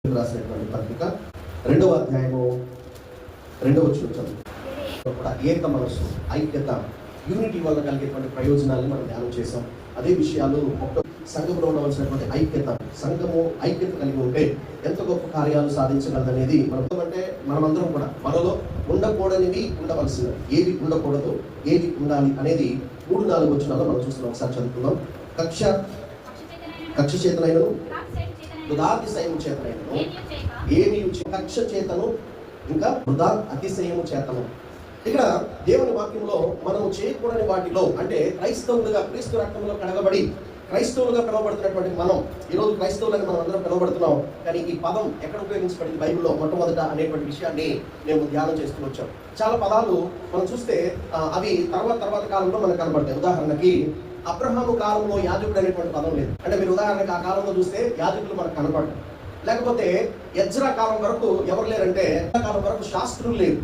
రాసినటువంటి పత్రిక 2వ అధ్యాయము 2వ వచనం కూడా ఏక మనస్సు, ఐక్యత, యూనిటీ వల్ల కలిగేటువంటి ప్రయోజనాలను మనం ధ్యానం చేసాం. అదే విషయాలు సంఘంలో ఉండవలసినటువంటి ఐక్యత, సంఘము ఐక్యత కలిగి ఉంటే ఎంత గొప్ప కార్యాలు సాధించగలదనేది అంటే మనమందరం కూడా మనలో ఉండకూడనివి ఉండవలసినవి, ఏవి ఉండకూడదు ఏవి ఉండాలి అనేది 3-4 వచనాల్లో మనం చూస్తున్నాం. ఒకసారి చదువుకుందాం. కక్ష చేతనైనను వృధాతిశయము చేతనైనను ఏమి కక్ష చేతను ఇంకా వృధా అతిశయము చేతను. ఇక్కడ దేవుని వాక్యంలో మనము చేయకూడని వాటిలో అంటే క్రైస్తవులుగా క్రీస్తు రక్తంలో కడగబడి క్రైస్తవులుగా పిలువబడుతున్నటువంటి మనం ఈరోజు క్రైస్తవులని మనం అందరం పిలువబడుతున్నాం. కానీ ఈ పదం ఎక్కడ ఉపయోగించబడింది బైబిల్లో మొట్టమొదట అనేటువంటి విషయాన్ని మేము ధ్యానం చేస్తూ వచ్చాం. చాలా పదాలు మనం చూస్తే అవి తర్వాత కాలంలో మనకు కనబడతాయి. ఉదాహరణకి అబ్రహాము కాలంలో యాజకుడు అనేటువంటి పదం లేదు. అంటే మీరు ఉదాహరణకి ఆ కాలంలో చూస్తే యాజకులు మనకు కనపడరు. లేకపోతే ఎజ్రా కాలం వరకు ఎవరు లేరంటే కాలం వరకు శాస్త్రులు లేరు.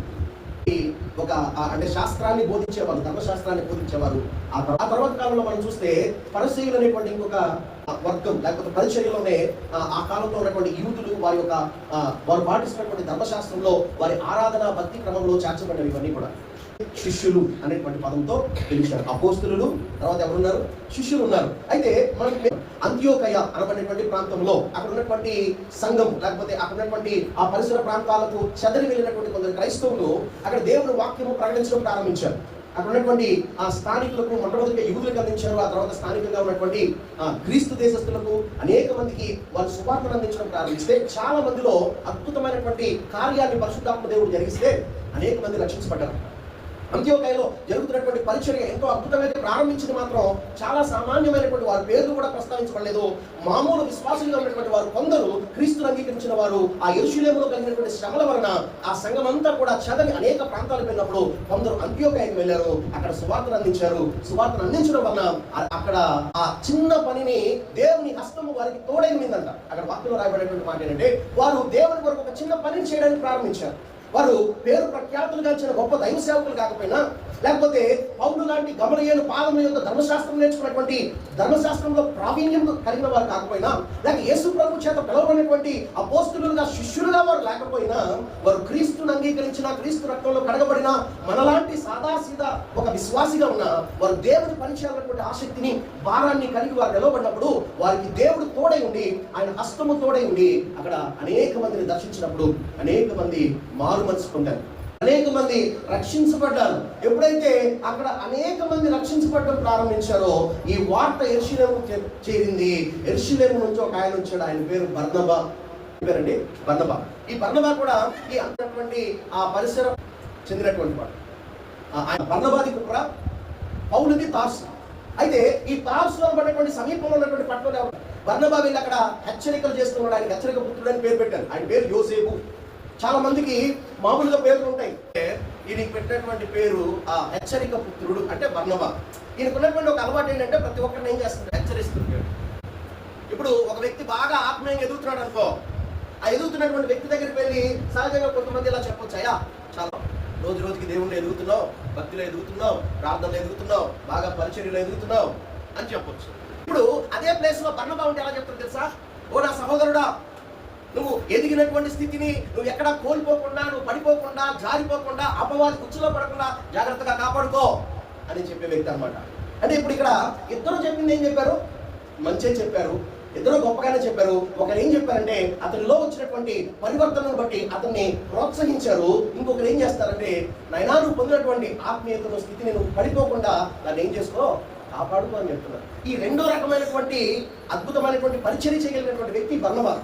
ఒక అంటే శాస్త్రాన్ని బోధించేవారు, ధర్మశాస్త్రాన్ని బోధించేవారు. ఆ తర్వాత కాలంలో మనం చూస్తే పరిసయ్యులు అనేటువంటి ఇంకొక వర్గం, లేకపోతే పరిచర్యలోనే ఆ కాలంలో ఉన్నటువంటి యూదులు వారు పాటిస్తున్నటువంటి ధర్మశాస్త్రంలో వారి ఆరాధన భక్తి క్రమంలో చేర్చబడినవి ఇవన్నీ కూడా శిష్యులు అనేటువంటి పదంతో పిలిచారు. అపోస్తులు తర్వాత ఎవరున్నారు? శిష్యులు ఉన్నారు. అయితే మనకి అంత్యోకయ అనబడినటువంటి ప్రాంతంలో అక్కడ ఉన్నటువంటి సంఘం, లేకపోతే అక్కడ ఉన్నటువంటి ఆ పరిసర ప్రాంతాలకు చెదరి వెళ్ళినటువంటి కొందరు క్రైస్తవులు అక్కడ దేవుని వాక్యము ప్రకటించడం ప్రారంభించారు. అక్కడ ఉన్నటువంటి ఆ స్థానికులకు మొట్టమొదటిగా యూదులకు అందించారు. ఆ తర్వాత స్థానికంగా ఉన్నటువంటి క్రీస్తు దేశస్తులకు అనేక మందికి వాళ్ళు సువార్తను అందించడం ప్రారంభిస్తే చాలా మందిలో అద్భుతమైనటువంటి కార్యాన్ని పరిశుద్ధాత్మ దేవుడు జరిగిస్తే అనేక మంది రక్షించబడ్డారు. అంత్యోకయలో జరుగుతున్నటువంటి పరిచర్య ఎంతో అద్భుతంగా ప్రారంభించింది. మాత్రం చాలా సామాన్యమైనటువంటి వారి పేర్లు కూడా ప్రస్తావించబడలేదు. మామూలు విశ్వాసులుగా ఉన్నటువంటి వారు కొందరు క్రీస్తును అంగీకరించిన వారు ఆ యెరూషలేములో కలిగినటువంటి శ్రమల వలన ఆ సంఘం అంతా కూడా చదవి అనేక ప్రాంతాలకు వెళ్ళినప్పుడు కొందరు అంత్యోకయకు వెళ్ళారు. అక్కడ సువార్తను అందించారు. సువార్తను అందించడం వలన అక్కడ ఆ చిన్న పనిని దేవుని హస్తము వారికి తోడైందంట. అక్కడ వాక్యంలో రాయబడేటువంటి మాట ఏంటంటే వారు దేవుని కొరకు ఒక చిన్న పనిని చేయడానికి ప్రారంభించారు. వారు పేరు ప్రఖ్యాతులుగా ఇచ్చిన గొప్ప దైవ సేవకులు కాకపోయినా, లేకపోతే పౌలు లాంటి గమనీయులు పాదముల యొక్క ధర్మశాస్త్రం నేర్చుకున్నటువంటి ధర్మశాస్త్రంలో ప్రావీణ్యం కలిగిన వారు కాకపోయినా, లేక యేసు ప్రభు చేత పిలువబడినటువంటి అపోస్తలులుగా శిష్యులుగా వారు లేకపోయినా, వారు క్రీస్తును అంగీకరించిన క్రీస్తు రక్తంలో కడగబడిన మనలాంటి సాదాసీదా ఒక విశ్వాసిగా ఉన్న వారు దేవుని పని చేయాలన్నటువంటి ఆసక్తిని భారాన్ని కలిగి వారు నిలవబడినప్పుడు వారికి దేవుడు తోడై ఉండి ఆయన హస్తము తోడై ఉండి అక్కడ అనేక మందిని దర్శించినప్పుడు అనేక మంది మారు మనసు పొందారు, అనేక మంది రక్షించబడ్డారు. ఎప్పుడైతే అక్కడ అనేక మంది రక్షించబడడం ప్రారంభించారో ఈ వార్త యెరూషలేము చేరింది. యెరూషలేము నుంచి ఒక ఆయన వచ్చాడు. ఆయన పేరు బర్నబా. పేరండి బర్నబా. ఈ బర్నబా కూడా ఈ అన్నటువంటి ఆ పరిసరం చెందినటువంటి వాడు. ఆయన బర్నబాది కూడా పౌలుది తార్సు. అయితే ఈ తార్సులో పడినటువంటి సమీపంలో ఉన్నటువంటి పట్టణంలో బర్నబా వీళ్ళు అక్కడ హెచ్చరికలు చేస్తున్నాడు. ఆయన హెచ్చరిక పుత్రుడు అని పేరు పెట్టారు. ఆయన పేరు యోసేపు. చాలా మందికి మామూలుగా పేర్లు ఉంటాయి. ఈయనకి పెట్టినటువంటి పేరు ఆ హెచ్చరిక పుత్రుడు అంటే బర్నబా. ఈయనకు ఉన్నటువంటి ఒక అలవాటు ఏంటంటే ప్రతి ఒక్కరిని ఏం చేస్తున్నాడు? హెచ్చరిస్తున్నాడు. ఇప్పుడు ఒక వ్యక్తి బాగా ఆత్మీయంగా ఎదుగుతున్నాడు అనుకో, ఆ ఎదుగుతున్నటువంటి వ్యక్తి దగ్గరికి వెళ్ళి సహజంగా కొంతమంది ఇలా చెప్పొచ్చు, అయ్యా చాలా రోజుకి దేవుణ్ణి ఎదుగుతున్నావు, భక్తిలో ఎదుగుతున్నావు, ప్రార్థనలో ఎదుగుతున్నావు, బాగా పరిచర్యలో ఎదుగుతున్నావు అని చెప్పొచ్చు. ఇప్పుడు అదే ప్లేస్ లో బర్నబా ఉంటే ఎలా చెప్తారు తెలుసా? ఓ నా సహోదరుడా, నువ్వు ఎదిగినటువంటి స్థితిని నువ్వు ఎక్కడా కోల్పోకుండా, నువ్వు పడిపోకుండా, జారిపోకుండా, అపవాది కుచ్చులో పడకుండా జాగ్రత్తగా కాపాడుకో అని చెప్పే వ్యక్తి అనమాట. అంటే ఇప్పుడు ఇక్కడ ఇద్దరు చెప్పింది ఏం చెప్పారు? మంచిగా చెప్పారు. ఇద్దరు గొప్పగానే చెప్పారు. ఒకరు ఏం చెప్పారంటే అతనిలో వచ్చినటువంటి పరివర్తనను బట్టి అతన్ని ప్రోత్సహించారు. ఇంకొకరు ఏం చేస్తారంటే నైనా నువ్వు పొందినటువంటి ఆత్మీయతను స్థితిని నువ్వు పడిపోకుండా దాన్ని ఏం చేసుకో, కాపాడుకో అని చెప్తున్నారు. ఈ రెండో రకమైనటువంటి అద్భుతమైనటువంటి పరిచర్య చేయగలిగినటువంటి వ్యక్తి బర్నబా.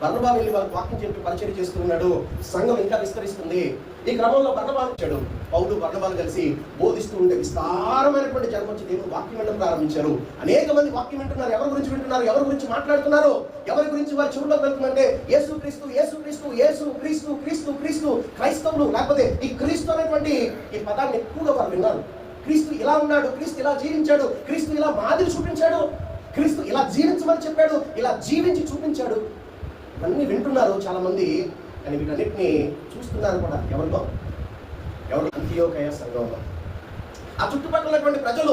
బర్నబా వెళ్ళి వాళ్ళకి వాక్యం చెప్పి పరిచర్య చేస్తున్నాడు. సంఘం ఇంకా విస్తరిస్తుంది. ఈ క్రమంలో బర్నబా వచ్చాడు. పౌలు బర్నబాను కలిసి బోధిస్తూ ఉంటే విస్తారమైనటువంటి జనం వచ్చి దేవుడు వాక్యం వినడం ప్రారంభించారు. అనేక మంది వాక్యం వింటున్నారు. ఎవరి గురించి వింటున్నారు? ఎవరి గురించి మాట్లాడుతున్నారు? ఎవరి గురించి వారి చెవుల్లోకి వెళ్తుందంటే యేసు క్రీస్తు, యేసు క్రీస్తు, యేసు క్రీస్తు, క్రీస్తు క్రీస్తు. క్రైస్తవులు లేకపోతే ఈ క్రీస్తు అనేటువంటి ఈ పదాన్ని ఎక్కువగా వారు విన్నారు. క్రీస్తు ఇలా ఉన్నాడు, క్రీస్తు ఇలా జీవించాడు, క్రీస్తు ఇలా మాదిరి చూపించాడు, క్రీస్తు ఇలా జీవించమని చెప్పాడు, ఇలా జీవించి చూపించాడు. ఇవన్నీ వింటున్నారు చాలా మంది. కానీ వీటన్నిటిని చూస్తున్నారు కూడా ఎవరు? అంత్యోకయ సంఘంలో. ఆ చుట్టుపక్కల ఉన్నటువంటి ప్రజలు,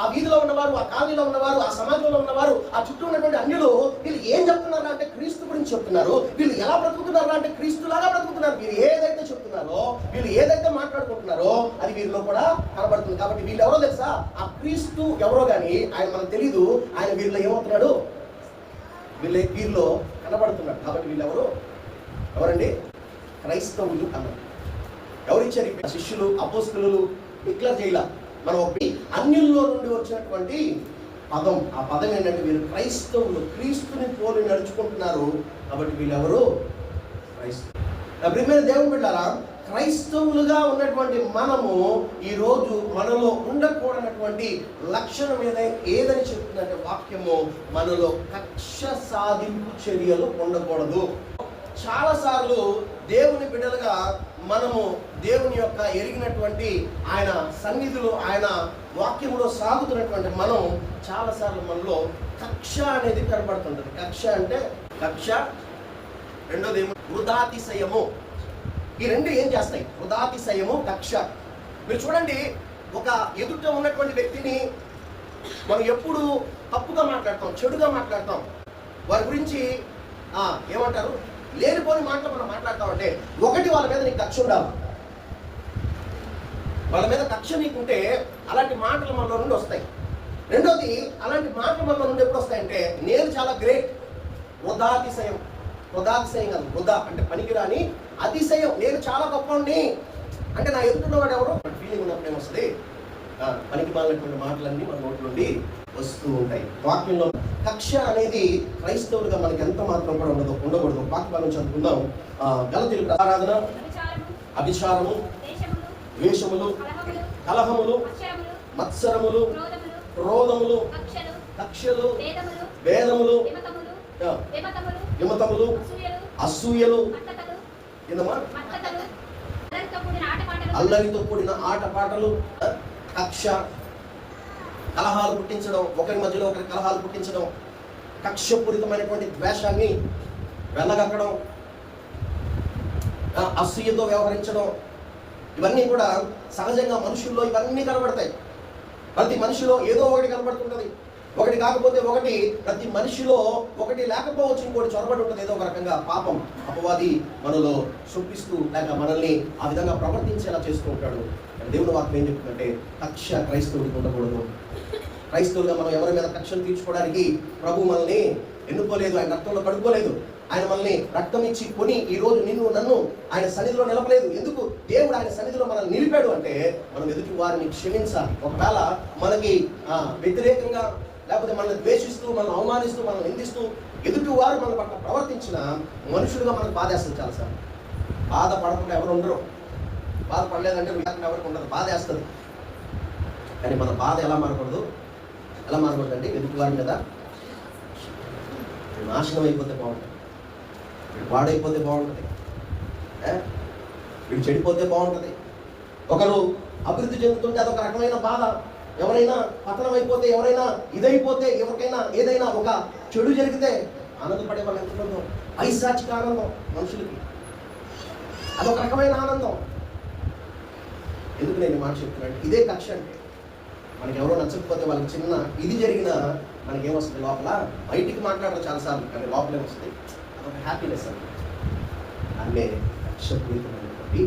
ఆ వీధిలో ఉన్నవారు, ఆ కాలనీలో ఉన్నవారు, ఆ సమాజంలో ఉన్నవారు, ఆ చుట్టూ ఉన్నటువంటి అన్యులు వీళ్ళు ఏం చెప్తున్నారు అంటే క్రీస్తు గురించి చెప్తున్నారు. వీళ్ళు ఎలా బ్రతుకుతున్నారు అంటే క్రీస్తులాగా బ్రతుకుతున్నారు. వీళ్ళు ఏదైతే చెప్తున్నారో, వీళ్ళు ఏదైతే మాట్లాడుకుంటున్నారో అది వీరిలో కూడా కనబడుతుంది. కాబట్టి వీళ్ళు ఎవరో తెలుసా? ఆ క్రీస్తు ఎవరో కానీ ఆయన మనకు తెలీదు. ఆయన వీరిలో ఏమవుతున్నాడు? వీరిలో కనబడుతున్నాడు. కాబట్టి వీళ్ళు ఎవరండి? క్రైస్తవులు అన్నారు. ఎవరిచ్చారు? శిష్యులు, అపోస్తలులు డిక్లేర్ చేయాల. మనం అన్యుల్లో నుండి వచ్చినటువంటి పదం, ఆ పదం ఏంటంటే వీళ్ళు క్రైస్తవులు, క్రీస్తుని పోలి నడుచుకుంటున్నారు. కాబట్టి వీళ్ళెవరు? క్రైస్తవులు. ప్రియమైన దేవుని బిడ్డలారా, క్రైస్తవులుగా ఉన్నటువంటి మనము ఈరోజు మనలో ఉండకూడనటువంటి లక్షణం ఏదని చెప్తుందంటే వాక్యము, మనలో కక్ష సాధింపు చర్యలు ఉండకూడదు. చాలాసార్లు దేవుని బిడ్డలుగా మనము దేవుని యొక్క ఎరిగినటువంటి ఆయన సన్నిధిలో, ఆయన వాక్యంలో సాగుతున్నటువంటి మనం చాలాసార్లు మనలో కక్ష అనేది కనబడుతుంటుంది. కక్ష అంటే రెండోది ఏమో వృధాతిశయము. ఈ రెండు ఏం చేస్తాయి? వృధాతిశయము, కక్ష. మీరు చూడండి, ఒక ఎదుట ఉన్నటువంటి వ్యక్తిని మనం ఎప్పుడు తప్పుగా మాట్లాడతాం, చెడుగా మాట్లాడతాం. వారి గురించి ఏమంటారు, లేనిపోని మాటలు మనం మాట్లాడతామంటే, ఒకటి వాళ్ళ మీద నీకు కక్ష ఉండాలి. వాళ్ళ మీద కక్ష నీకుంటే అలాంటి మాటలు మనలో నుండి వస్తాయి. రెండోది, అలాంటి మాటలు మనలో నుండి ఎప్పుడు వస్తాయంటే, నేను చాలా గ్రేట్. వృధాతిశయం కాదు, వృధా అంటే పనికిరాని, అతిశయం నేను చాలా గొప్పవాడిని అంటే నా ఎదుటిన్నవాడు ఎవరు ఫీలింగ్ ఉన్నప్పుడు ఏమొస్తుంది? పనికి మాలినటువంటి మాటలన్నీ మన నోటి నుండి వస్తూ ఉంటాయి. వాక్యంలో కక్ష అనేది క్రైస్తవులుగా మనకి ఎంత మాత్రం కూడా ఉండకూడదు. వాక్యాలను చదువుకుందాం. గలతీయులకు ఆరాధన, అభిచారము, ద్వేషములు, కలహములు, మత్సరములు, క్రోధములు, కక్షలు, భేదములు, విమతములు, అసూయలు, అల్లరితో కూడిన ఆటపాటలు, కక్ష, కలహాలు పుట్టించడం, ఒకరి మధ్యలో ఒకరి కలహాలు పుట్టించడం, కక్షపూరితమైనటువంటి ద్వేషాన్ని వెళ్ళగక్కడం, అసూయతో వ్యవహరించడం, ఇవన్నీ కూడా సహజంగా మనుషుల్లో ఇవన్నీ కనబడతాయి. ప్రతి మనిషిలో ఏదో ఒకటి కనబడుతుంటుంది. ఒకటి కాకపోతే ఒకటి, ప్రతి మనిషిలో ఒకటి లేకపోవచ్చు, ఇంకోటి చొరబడి ఉంటుంది. ఏదో ఒక రకంగా పాపం, అపవాది మనలో చూపిస్తూ లేక మనల్ని ఆ విధంగా ప్రవర్తించేలా చేస్తూ ఉంటాడు. దేవుని వాక్యం ఏం చెప్తుందంటే కక్ష క్రైస్తవుడికి ఉండకూడదు. క్రైస్తవులుగా మనం ఎవరి మీద కక్షను తీర్చుకోవడానికి ప్రభు మనల్ని ఎన్నుకోలేదు, ఆయన రక్తంలో కడుక్కోలేదు. ఆయన మనల్ని రక్తం ఇచ్చి కొని ఈ రోజు నిన్ను నన్ను ఆయన సన్నిధిలో నిలపలేదు. ఎందుకు దేవుడు ఆయన సన్నిధిలో మనల్ని నిలిపాడు అంటే మనం ఎదుటి వారిని క్షమించాలి. ఒకవేళ మనకి వ్యతిరేకంగా లేకపోతే మనల్ని ద్వేషిస్తూ, మనల్ని అవమానిస్తూ, మనల్ని నిందిస్తూ ఎదుటి వారు మన పట్ల ప్రవర్తించిన మనుషులుగా మనకు బాధేస్తుంది. చాలాసార్లు బాధపడకుండా ఎవరు ఉండరు. బాధపడలేదంటే ఎవరికి ఉండదు, బాధేస్తుంది. కానీ మన బాధ ఎలా మారకూడదు అంటే ఎదుటి వారి మీద నాశనం అయిపోతే బాగుంటుంది, వీడు పాడైపోతే బాగుంటుంది, వీడు చెడిపోతే బాగుంటుంది. ఒకరు అభివృద్ధి చెందుతుంటే అదొక రకమైన బాధ. ఎవరైనా పతనం అయిపోతే, ఎవరైనా ఇదైపోతే, ఎవరికైనా ఏదైనా ఒక చెడు జరిగితే ఆనందపడే వాళ్ళు ఎంతుందో, పైశాచిక ఆనందం మనుషులకి, అదొక రకమైన ఆనందం. ఎందుకు నేను మాట చెప్తున్నాను? ఇదే కక్ష అంటే మనకి ఎవరో నచ్చకపోతే వాళ్ళకి చిన్న ఇది జరిగినా మనకేమొస్తుంది? లోపల బయటికి మాట్లాడరు చాలాసార్లు, కానీ లోపలే వస్తుంది అదొక హ్యాపీనెస్ అంటే. అన్నే కక్షపూరితమైనటువంటి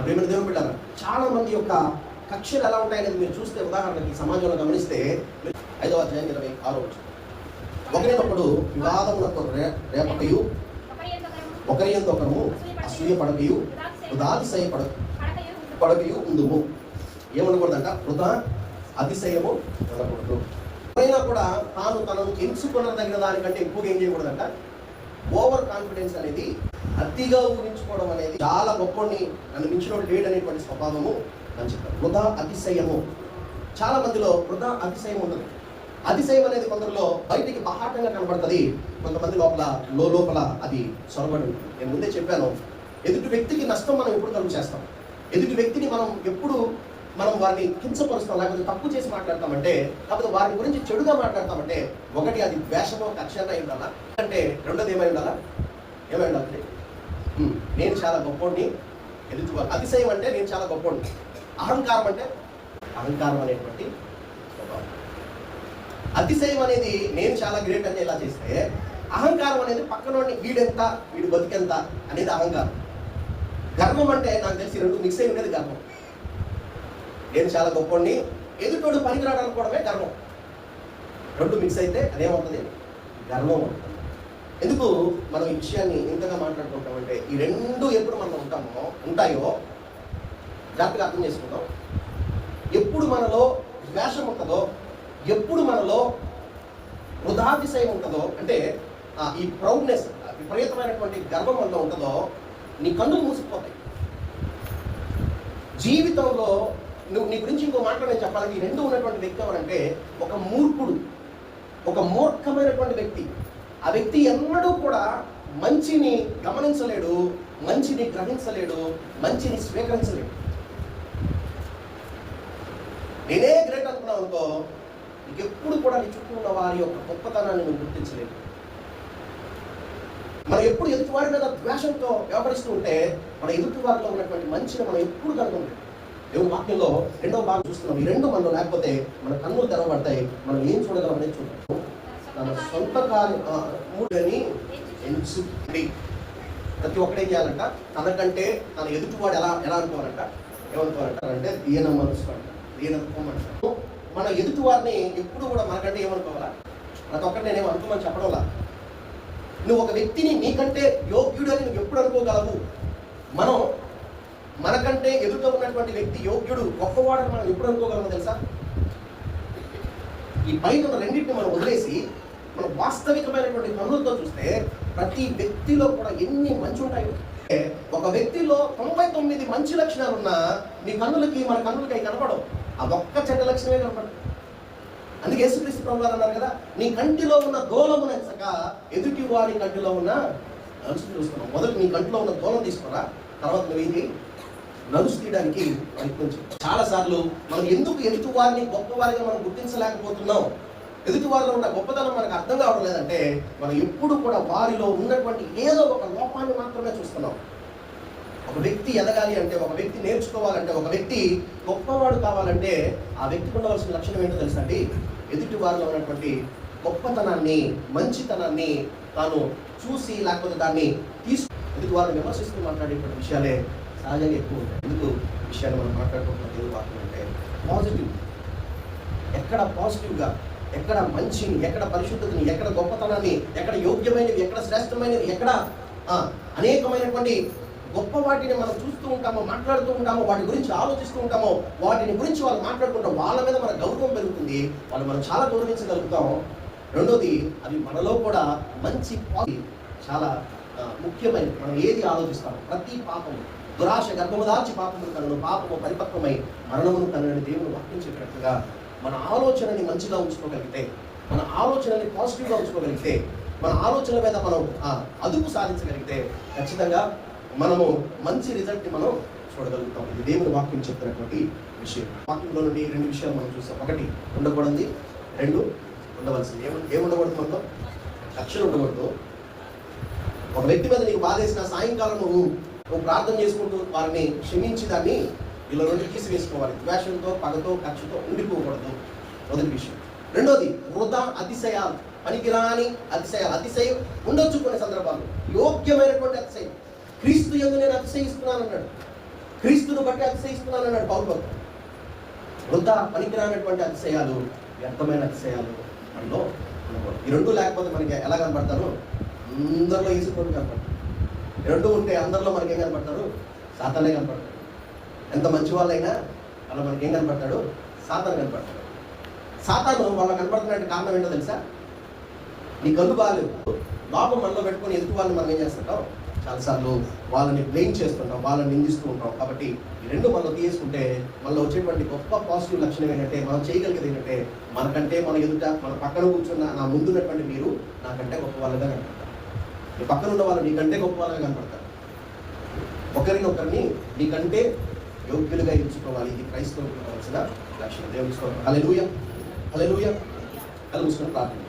ప్రేమ దేవుని బిడ్డారా, చాలా మంది యొక్క కక్షలు ఎలా ఉంటాయనేది మీరు చూస్తే, ఉదాహరణకి సమాజంలో గమనిస్తే 5వ అధ్యాయం 26వ వచనం, ఒకరినొకడు వివాదములకు రేపకయు, ఒకరి యందొకరు అసూయపడకయు, వృధాతిశయపడకయు ఉందుము. ఏమనకూడదంట? వృధా అతిశయము ఉండకూడదు. ఎవరైనా కూడా తనను ఎంచుకున్నదగిన దానికంటే ఎక్కువగా ఏం చేయకూడదంట? ఓవర్ కాన్ఫిడెన్స్ అనేది, అతిగా ఊహించుకోవడం అనేది, చాలా గొప్పని నన్ను మించిన లేడు అనేటువంటి స్వభావము అని చెప్తారు. వృధా అతిశయము. చాలా మందిలో వృధా అతిశయం ఉండదు. అతిశయం అనేది కొందరిలో బయటికి బహాటంగా కనబడుతుంది, కొంతమంది లోపల అది చొరబడి ఉంటుంది. నేను ముందే చెప్పాను, ఎదుటి వ్యక్తికి నష్టం మనం ఎప్పుడు కలుగు చేస్తాం, ఎదుటి వ్యక్తిని మనం వారిని కించపరుస్తాం, లేకపోతే తప్పు చేసి మాట్లాడతామంటే, లేకపోతే వారి గురించి చెడుగా మాట్లాడతామంటే, ఒకటి అది ద్వేషమో కక్ష అయి ఉండాలా, అంటే రెండోది ఏమై ఉండాలి? నేను చాలా గొప్పోడిని ఎదుటి. అతిశయం అంటే నేను చాలా గొప్పోడిని, అహంకారం అంటే అహంకారం అనేటువంటి స్వభావం. అతిశయం అనేది నేను చాలా గ్రేట్ అని ఎలా చేస్తే, అహంకారం అనేది పక్కనోడిని వీడెంత వీడి బతికెంత అనేది అహంకారం. గర్వం అంటే నాకు తెలిసి రెండు మిక్స్ అయి ఉండేది గర్వం. నేను చాలా గొప్పని, ఎదుటోడు పనికిరాడు అనుకోవడమే గర్వం. రెండు మిక్స్ అయితే అదేమవుతుంది, గర్వం అవుతుంది. ఎందుకు మనం ఈ విషయాన్ని ఇంతగా మాట్లాడుకుంటామంటే, ఈ రెండు ఎప్పుడు మనం ఉంటాయో జాగ్రత్తగా అర్థం చేసుకుంటాం. ఎప్పుడు మనలో ద్వేషం ఉంటుందో, ఎప్పుడు మనలో వృధాతిశయం ఉంటుందో, అంటే ఈ ప్రౌడ్నెస్, విపరీతమైనటువంటి గర్వం మనలో ఉంటుందో, నీ కన్నులు మూసుకుపోతాయి. జీవితంలో నువ్వు నీ గురించి ఇంకో మాట నేను చెప్పాలంటే, ఈ రెండు ఉన్నటువంటి వ్యక్తి ఎవరంటే ఒక మూర్ఖుడు, ఒక మూర్ఖమైనటువంటి వ్యక్తి. ఆ వ్యక్తి ఎన్నడూ కూడా మంచిని గమనించలేడు, మంచిని గ్రహించలేడు, మంచిని స్వీకరించలేడు. నేనే గ్రేట్ అనుకున్నావు అనుకో, నీకు ఎప్పుడు కూడా నీ చుట్టూ ఉన్న వారి యొక్క గొప్పతనాన్ని నువ్వు గుర్తించలేవు. మనం ఎప్పుడు ఎదుటివారి మీద ద్వేషంతో వ్యవహరిస్తూ ఉంటే, మన ఎదుటివారిలో ఉన్నటువంటి మంచిని మనం ఎప్పుడు కనుగొనలేము. దేవుని వాక్యంలో రెండవ భాగం చూస్తున్నాం. ఈ రెండు మనలో లేకపోతే మన కన్నులు తెరవబడతాయి, మనం ఏం చూడగలం అనేది చూద్దాం. తన సొంత కార్యని ఎంచుకుని ప్రతి ఒక్కటే చేయాలంట. తనకంటే తన ఎదుటివాడు ఎలా అనుకోవాలంట, ఏమనుకోవాలంటే దీన మనసు అంట, దీనత్వం అంట. మన ఎదుటివారిని ఎప్పుడు కూడా మనకంటే ఏమనుకోవాలా, ప్రతి ఒక్కటి నేనేం అనుకోమని చెప్పడంలా. నువ్వు ఒక వ్యక్తిని నీకంటే యోగ్యుడు అని నువ్వు ఎప్పుడు అనుకోగలవు. మనం మనకంటే ఎదుట ఉన్నటువంటి వ్యక్తి యోగ్యుడు, గొప్పవాడని మనం ఎప్పుడు అనుకోగలమో తెలుసా? ఈ పైన ఉన్న రెండింటిని మనం వదిలేసి మనం వాస్తవికమైనటువంటి కన్నులతో చూస్తే ప్రతి వ్యక్తిలో కూడా ఎన్ని మంచి ఉంటాయో. ఒక వ్యక్తిలో 99 మంచి లక్షణాలు ఉన్నా నీ కన్నులకి, మన కన్నులకి అవి కనపడవు. ఆ ఒక్క చెడ్డ లక్షణమే కనపడదు. అందుకే యేసుక్రీస్తు ప్రభువు గారు అన్నారు కదా, నీ కంటిలో ఉన్న దూలము నచ్చక ఎదుటి వారి కంటిలో ఉన్న నలుసు చూస్తున్నావు. మొదటి నీ కంటిలో ఉన్న దూలం తీసుకోరా, తర్వాత నువ్వు ఇది నలుసు తీయడానికి ప్రయత్నించు. చాలా సార్లు మనం ఎందుకు ఎదుటి వారిని గొప్పవారిగా మనం గుర్తించలేకపోతున్నాం, ఎదుటి వారిలో ఉన్న గొప్పతనం మనకు అర్థం కావడం లేదంటే, మనం ఎప్పుడు కూడా వారిలో ఉన్నటువంటి ఏదో ఒక లోపాన్ని మాత్రమే చూస్తున్నాం. ఒక వ్యక్తి ఎదగాలి అంటే, ఒక వ్యక్తి నేర్చుకోవాలంటే, ఒక వ్యక్తి గొప్పవాడు కావాలంటే ఆ వ్యక్తికి ఉండవలసిన లక్షణం ఏంటో తెలుసా అండి? ఎదుటి వారిలో ఉన్నటువంటి గొప్పతనాన్ని, మంచితనాన్ని తాను చూసి, లేకపోతే దాన్ని ఎదుటి వారిని విమర్శిస్తూ మాట్లాడేటువంటి విషయాలే సహజంగా ఎక్కువ ఉంటాయి. ఎందుకు విషయాలు మనం మాట్లాడుకుంటున్న దేవుడు వాక్యం అంటే పాజిటివ్, ఎక్కడ పాజిటివ్గా, ఎక్కడ మంచిని, ఎక్కడ పరిశుద్ధతని, ఎక్కడ గొప్పతనాన్ని, ఎక్కడ యోగ్యమైనవి, ఎక్కడ శ్రేష్టమైనవి, ఎక్కడ అనేకమైనటువంటి గొప్ప వాటిని మనం చూస్తూ ఉంటామో, మాట్లాడుతూ ఉంటామో, వాటి గురించి ఆలోచిస్తూ ఉంటామో, వాటిని గురించి వాళ్ళు మాట్లాడుకుంటాం, వాళ్ళ మీద మన గౌరవం పెరుగుతుంది, వాళ్ళు మనం చాలా గౌరవించగలుగుతాం. రెండోది, అవి మనలో కూడా మంచి చాలా ముఖ్యమైనది. మనం ఏది ఆలోచిస్తాం, ప్రతి పాపము దురాశ గర్భము దాల్చి పాపమును కనను, పాపము పరిపక్వమై మరణమును కనని దేవుని వాక్యం చెప్పినట్టుగా మన ఆలోచనని మంచిగా ఉంచుకోగలిగితే, మన ఆలోచనని పాజిటివ్గా ఉంచుకోగలిగితే, మన ఆలోచనల మీద మనం అదుపు సాధించగలిగితే ఖచ్చితంగా మనము మంచి రిజల్ట్ని మనం చూడగలుగుతాం. ఇది దేవుని వాక్యం చెప్తున్నటువంటి విషయం. వాక్యంలో నుండి రెండు విషయాలు మనం చూస్తాం. ఒకటి ఉండకూడదు, రెండు ఉండవలసింది. ఏముండకూడదు? మనలో కక్షలు ఉండకూడదు. ఒక వ్యక్తి మీద నీకు బాధేసిన సాయంకాలం నువ్వు ప్రార్థన చేసుకుంటూ వారిని క్షమించి దాన్ని ఇలా నుండి తీసివేసుకోవాలి. ద్వేషంతో, పగతో, కక్షతో ఉండిపోకూడదు. మొదటి విషయం. రెండోది, వృధా అతిశయాలు, పనికిరాని అతిశయాలు. అతిశయం ఉండొచ్చు కొన్ని సందర్భాలు, యోగ్యమైనటువంటి అతిశయం. క్రీస్తు యందు నేను అతిశయిస్తున్నాను అన్నాడు, క్రీస్తును బట్టి అతిశయిస్తున్నాను అన్నాడు పౌలు భక్తుడు. వృధా పనికిరానటువంటి అతిశయాలు, వ్యర్థమైన అతిశయాలు మనలో ఉండకూడదు. ఈ రెండు లేకపోతే మనకి ఎలా కనపడతారు? అందరిలో ఈసుకొని కనపడతారు. రెండు ఉంటే అందరిలో మనకేం కనపడతారు? సాతానే కనపడతాడు. ఎంత మంచి వాళ్ళైనా అలా మనకేం కనపడతాడు? సాతాను కనపడతాడు. సాతాను వాళ్ళ కనపడుతున్నట్టు కారణం ఏంటో తెలుసా? నీ కళ్ళు బాగాలేవు, లోపం మనలో పెట్టుకొని ఎదుటి వాళ్ళని మనం ఏం చేస్తుంటాం? చాలాసార్లు వాళ్ళని బ్లేమ్ చేస్తుంటాం, వాళ్ళని నిందిస్తూ ఉంటాం. కాబట్టి ఈ రెండు మనలో తీసుకుంటే మనలో వచ్చేటువంటి గొప్ప పాజిటివ్ లక్షణం ఏంటంటే, మనం చేయగలిగేది ఏంటంటే, మనకంటే మన ఎదుట, మన పక్కన కూర్చున్న నా ముందున్నటువంటి మీరు నాకంటే గొప్ప వాళ్ళగా కనపడతారు. నీ పక్కన ఉన్న వాళ్ళు నీకంటే గొప్ప వాళ్ళగా కనపడతారు. ఒకరిని నీకంటే యోగ్యులుగా ఎంచుకోవాలి. ఇది క్రైస్తవులకు కావాల్సిన లక్షణం. దేవుని స్తోత్రం. హల్లెలూయా, హల్లెలూయా. కళ్ళు మూసుకొని ప్రార్థన.